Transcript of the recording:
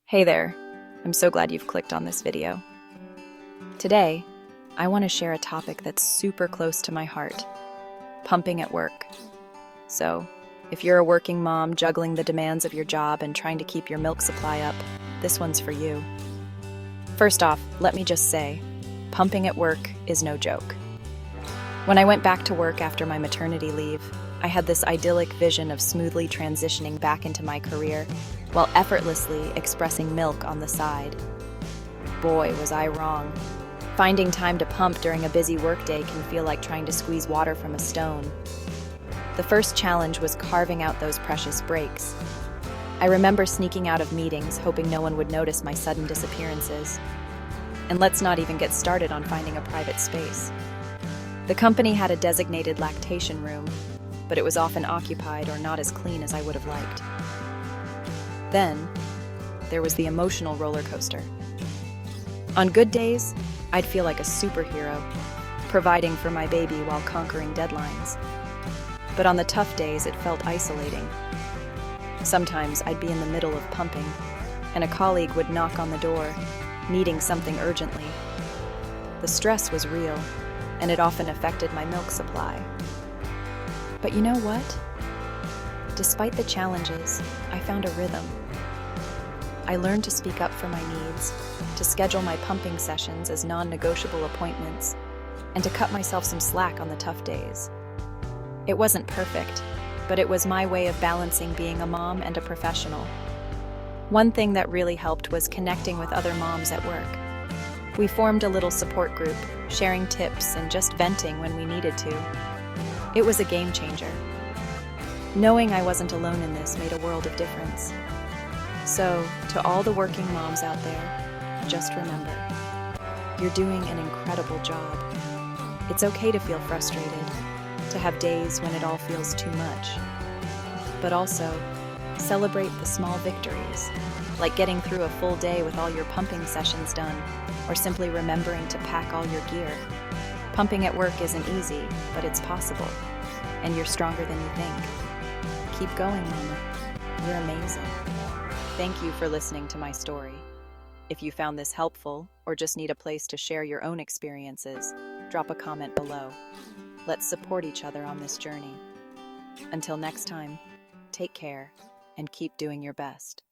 Hey there, I'm so glad you've clicked on this video. Today, I want to share a topic that's super close to my heart, pumping at work. So, if you're a working mom juggling the demands of your job and trying to keep your milk supply up, this one's for you. First off, let me just say, pumping at work is no joke. When I went back to work after my maternity leave, I had this idyllic vision of smoothly transitioning back into my career while effortlessly expressing milk on the side. Boy, was I wrong. Finding time to pump during a busy workday can feel like trying to squeeze water from a stone. The first challenge was carving out those precious breaks. I remember sneaking out of meetings, hoping no one would notice my sudden disappearances. And let's not even get started on finding a private space. The company had a designated lactation room, but it was often occupied or not as clean as I would have liked. Then, there was the emotional roller coaster. On good days, I'd feel like a superhero, providing for my baby while conquering deadlines. But on the tough days, it felt isolating. Sometimes I'd be in the middle of pumping, and a colleague would knock on the door, needing something urgently. The stress was real, and it often affected my milk supply. But you know what? Despite the challenges, I found a rhythm. I learned to speak up for my needs, to schedule my pumping sessions as non-negotiable appointments, and to cut myself some slack on the tough days. It wasn't perfect, but it was my way of balancing being a mom and a professional. One thing that really helped was connecting with other moms at work. We formed a little support group, sharing tips and just venting when we needed to. It was a game changer. Knowing I wasn't alone in this made a world of difference. So, to all the working moms out there, just remember, you're doing an incredible job. It's okay to feel frustrated, to have days when it all feels too much. But also, celebrate the small victories, like getting through a full day with all your pumping sessions done, or simply remembering to pack all your gear. Pumping at work isn't easy, but it's possible, and you're stronger than you think. Keep going, Mama. You're amazing. Thank you for listening to my story. If you found this helpful, or just need a place to share your own experiences, drop a comment below. Let's support each other on this journey. Until next time, take care and keep doing your best.